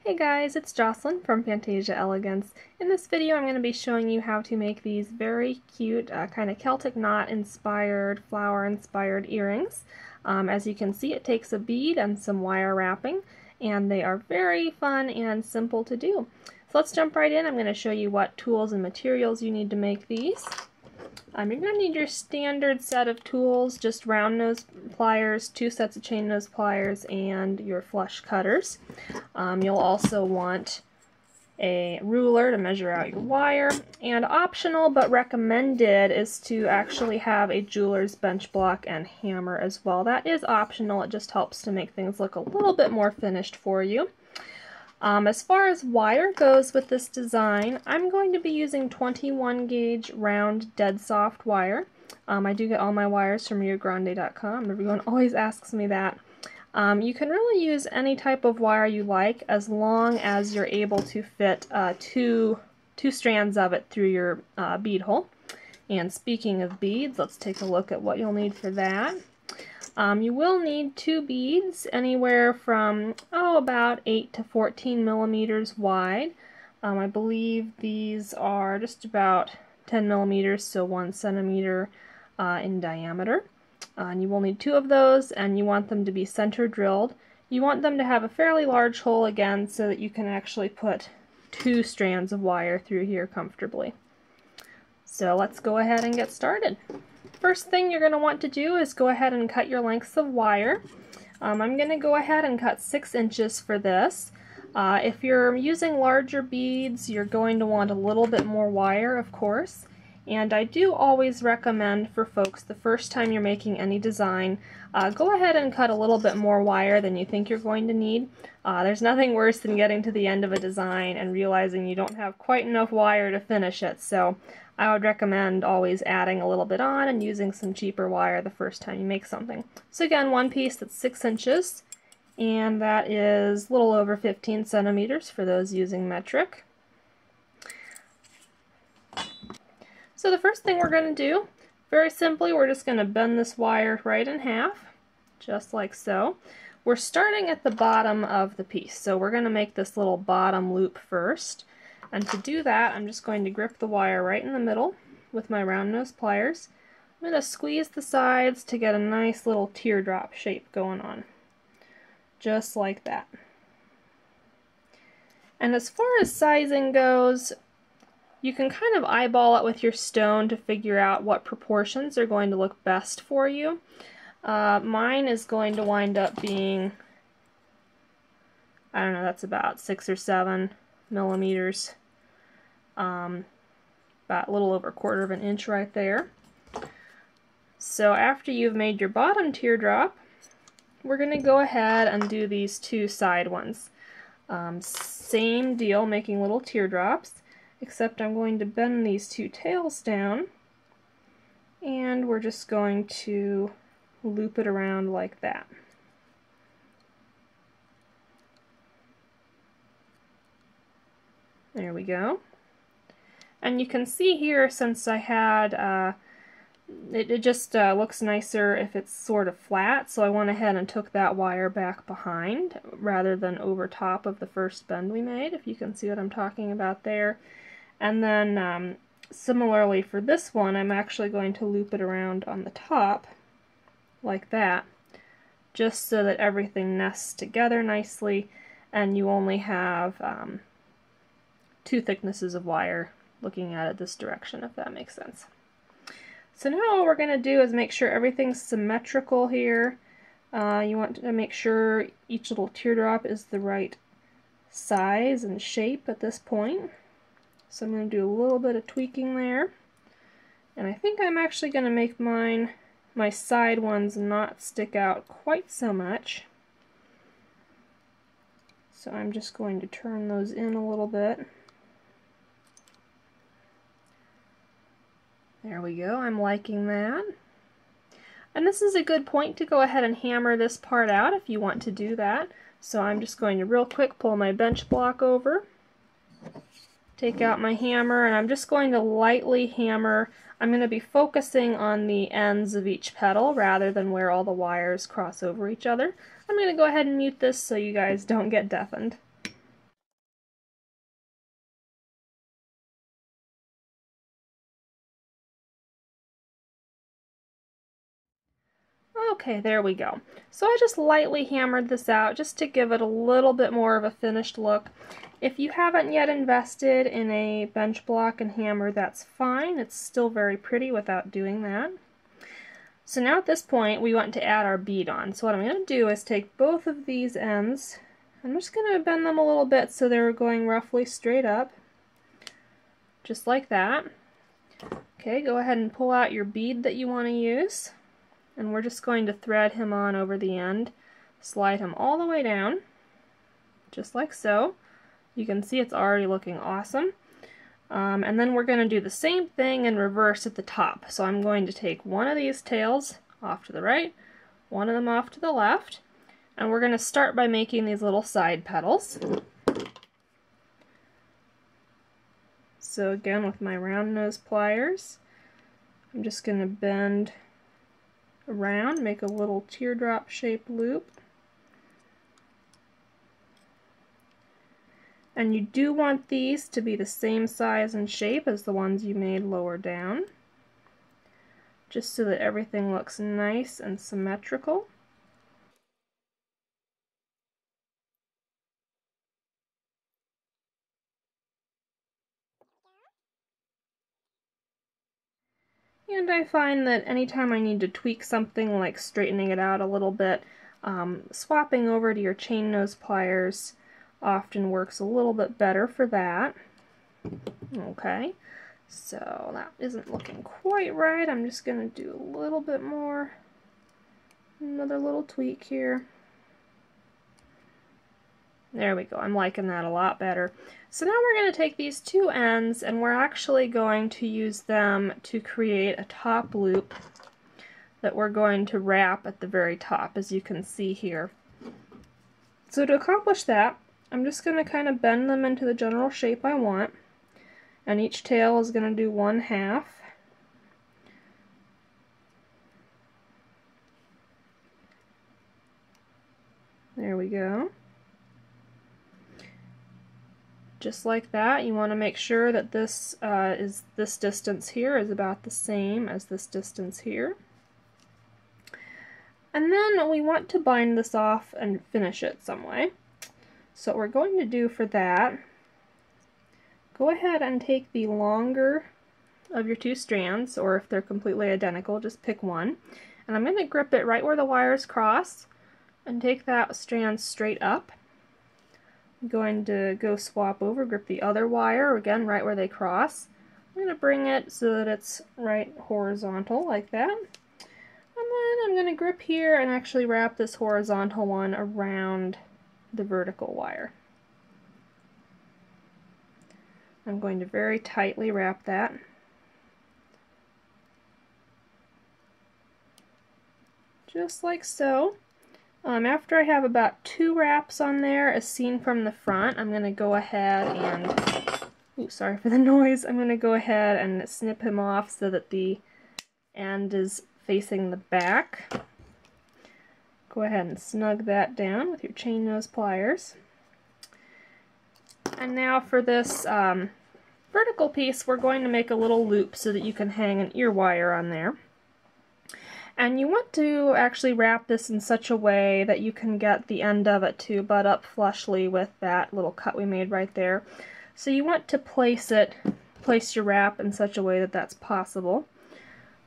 Hey guys, it's Jocelyn from Fantasia Elegance. In this video I'm going to be showing you how to make these very cute kind of Celtic knot inspired, flower inspired earrings. As you can see, it takes a bead and some wire wrapping, and they are very fun and simple to do. So let's jump right in. I'm going to show you what tools and materials you need to make these. You're going to need your standard set of tools, just round nose pliers, 2 sets of chain nose pliers, and your flush cutters. You'll also want a ruler to measure out your wire, and optional but recommended is to actually have a jeweler's bench block and hammer as well. That is optional, it just helps to make things look a little bit more finished for you. As far as wire goes with this design, I'm going to be using 21 gauge round dead soft wire. I do get all my wires from riogrande.com. Everyone always asks me that. You can really use any type of wire you like as long as you're able to fit two strands of it through your bead hole. And speaking of beads, let's take a look at what you'll need for that. You will need 2 beads, anywhere from about 8 to 14 millimeters wide. I believe these are just about 10 millimeters, so 1 centimeter in diameter. And you will need 2 of those, and you want them to be center drilled. You want them to have a fairly large hole again so that you can actually put 2 strands of wire through here comfortably. So let's go ahead and get started. First thing you're going to want to do is go ahead and cut your lengths of wire. I'm going to go ahead and cut 6 inches for this. If you're using larger beads, you're going to want a little bit more wire, of course. And I do always recommend for folks, the first time you're making any design, go ahead and cut a little bit more wire than you think you're going to need. There's nothing worse than getting to the end of a design and realizing you don't have quite enough wire to finish it. So I would recommend always adding a little bit on and using some cheaper wire the first time you make something. So again, one piece that's 6 inches, and that is a little over 15 centimeters for those using metric. So the first thing we're going to do, very simply, we're just going to bend this wire right in half, just like so. We're starting at the bottom of the piece, so we're going to make this little bottom loop first. And to do that, I'm just going to grip the wire right in the middle with my round nose pliers. I'm going to squeeze the sides to get a nice little teardrop shape going on, just like that. And as far as sizing goes, you can kind of eyeball it with your stone to figure out what proportions are going to look best for you. Mine is going to wind up being, I don't know, that's about 6 or 7 millimeters. About a little over 1/4 of an inch right there. So after you've made your bottom teardrop, we're going to go ahead and do these 2 side ones. Same deal, making little teardrops, except I'm going to bend these 2 tails down, and we're just going to loop it around like that. There we go. And you can see here, since I had, it just looks nicer if it's sort of flat, so I went ahead and took that wire back behind rather than over top of the first bend we made, if you can see what I'm talking about there. And then similarly for this one, I'm actually going to loop it around on the top like that, just so that everything nests together nicely and you only have 2 thicknesses of wire looking at it this direction, if that makes sense. So now what we're going to do is make sure everything's symmetrical here. You want to make sure each little teardrop is the right size and shape at this point. So I'm going to do a little bit of tweaking there. And I think I'm actually going to make my side ones not stick out quite so much. So I'm just going to turn those in a little bit. There we go, I'm liking that. And this is a good point to go ahead and hammer this part out if you want to do that. So I'm just going to real quick pull my bench block over, take out my hammer, and I'm just going to lightly hammer. I'm going to be focusing on the ends of each petal rather than where all the wires cross over each other. I'm going to go ahead and mute this so you guys don't get deafened. Okay, there we go. So I just lightly hammered this out just to give it a little bit more of a finished look. If you haven't yet invested in a bench block and hammer, that's fine. It's still very pretty without doing that. So now at this point we want to add our bead on. So what I'm going to do is take both of these ends. I'm just going to bend them a little bit so they're going roughly straight up. Just like that. Okay, go ahead and pull out your bead that you want to use. And we're just going to thread him on over the end. Slide him all the way down. Just like so. You can see it's already looking awesome. And then we're going to do the same thing in reverse at the top. So I'm going to take one of these tails off to the right, one of them off to the left, and we're going to start by making these little side petals. So again, with my round nose pliers, I'm just going to bend around, make a little teardrop shaped loop. And you do want these to be the same size and shape as the ones you made lower down, just so that everything looks nice and symmetrical. And I find that anytime I need to tweak something, like straightening it out a little bit, swapping over to your chain nose pliers often works a little bit better for that. Okay, so that isn't looking quite right. I'm just going to do a little bit more, another little tweak here. There we go, I'm liking that a lot better. So now we're going to take these two ends and we're actually going to use them to create a top loop that we're going to wrap at the very top, as you can see here. So to accomplish that, I'm just going to kind of bend them into the general shape I want, and each tail is going to do 1/2. There we go. Just like that. You want to make sure that this distance here is about the same as this distance here. And then we want to bind this off and finish it some way. So what we're going to do for that, go ahead and take the longer of your two strands, or if they're completely identical, just pick one. And I'm going to grip it right where the wires cross and take that strand straight up. I'm going to go swap over, grip the other wire, again right where they cross. I'm going to bring it so that it's right horizontal like that. And then I'm going to grip here and actually wrap this horizontal one around the vertical wire. I'm going to very tightly wrap that. Just like so. After I have about 2 wraps on there, as seen from the front, I'm going to go ahead and, ooh, sorry for the noise, I'm going to go ahead and snip him off so that the end is facing the back. Go ahead and snug that down with your chain nose pliers. And now for this vertical piece, we're going to make a little loop so that you can hang an ear wire on there. And you want to actually wrap this in such a way that you can get the end of it to butt up flushly with that little cut we made right there. So you want to place your wrap in such a way that that's possible.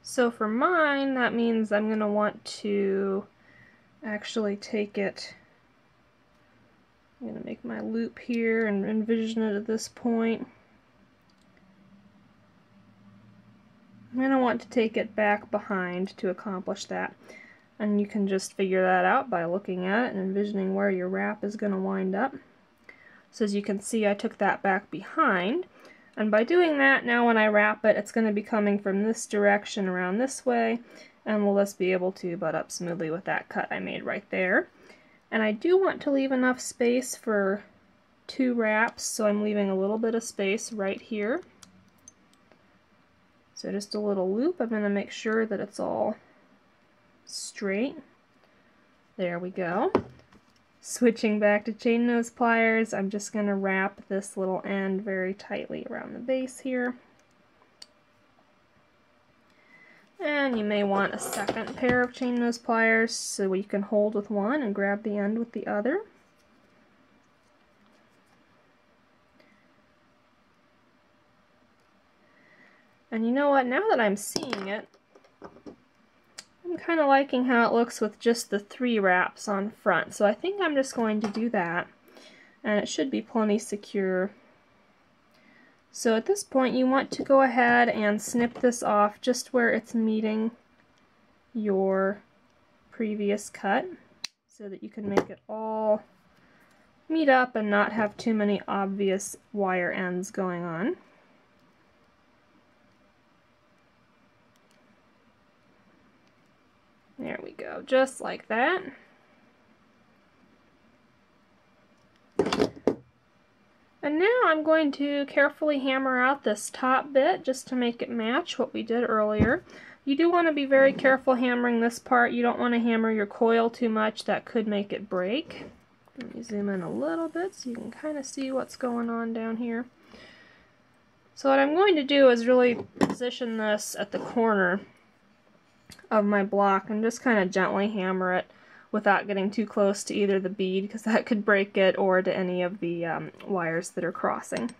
So for mine, that means I'm going to want to actually take it, I'm going to make my loop here and envision it at this point. I'm going to want to take it back behind to accomplish that. And you can just figure that out by looking at it and envisioning where your wrap is going to wind up. So as you can see, I took that back behind. And by doing that, now when I wrap it, it's going to be coming from this direction around this way, and we'll just be able to butt up smoothly with that cut I made right there. And I do want to leave enough space for 2 wraps, so I'm leaving a little bit of space right here. So just a little loop. I'm going to make sure that it's all straight. There we go. Switching back to chain nose pliers, I'm just going to wrap this little end very tightly around the base here. And again, you may want a second pair of chain nose pliers so you can hold with one and grab the end with the other. And you know what, now that I'm seeing it, I'm kind of liking how it looks with just the 3 wraps on front. So I think I'm just going to do that, and it should be plenty secure. So at this point you want to go ahead and snip this off just where it's meeting your previous cut so that you can make it all meet up and not have too many obvious wire ends going on. There we go, just like that. And now I'm going to carefully hammer out this top bit just to make it match what we did earlier. You do want to be very careful hammering this part. You don't want to hammer your coil too much. That could make it break. Let me zoom in a little bit so you can kind of see what's going on down here. So what I'm going to do is really position this at the corner of my block and just kind of gently hammer it without getting too close to either the bead, because that could break it, or to any of the wires that are crossing.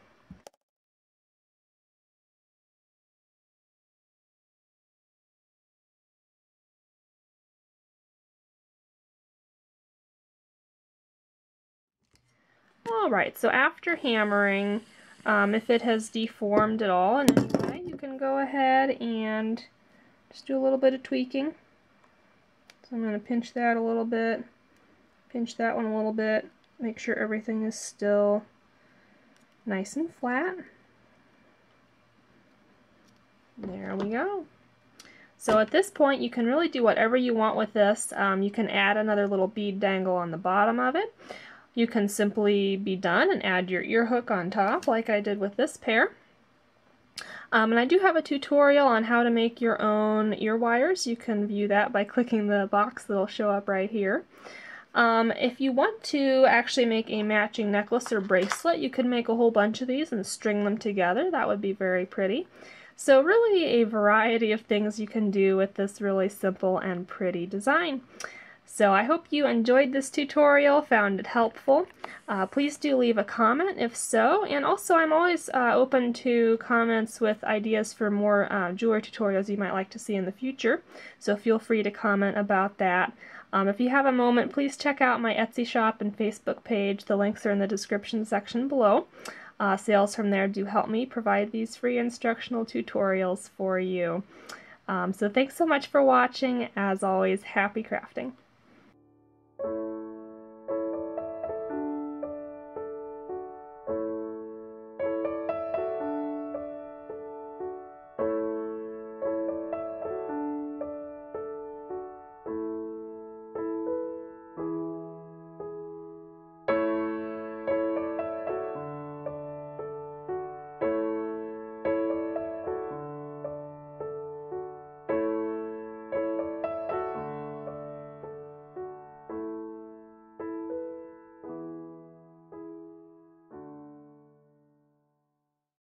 Alright, so after hammering, if it has deformed at all in any way, you can go ahead and just do a little bit of tweaking. So I'm going to pinch that a little bit, pinch that one a little bit, make sure everything is still nice and flat. There we go. So at this point you can really do whatever you want with this. You can add another little bead dangle on the bottom of it. You can simply be done and add your ear hook on top like I did with this pair. And I do have a tutorial on how to make your own ear wires. You can view that by clicking the box that'll show up right here. If you want to actually make a matching necklace or bracelet, you could make a whole bunch of these and string them together. That would be very pretty. So really a variety of things you can do with this really simple and pretty design. So I hope you enjoyed this tutorial, found it helpful. Please do leave a comment if so, and also I'm always open to comments with ideas for more jewelry tutorials you might like to see in the future, so feel free to comment about that. If you have a moment, please check out my Etsy shop and Facebook page. The links are in the description section below. Sales from there do help me provide these free instructional tutorials for you. So thanks so much for watching. As always, happy crafting.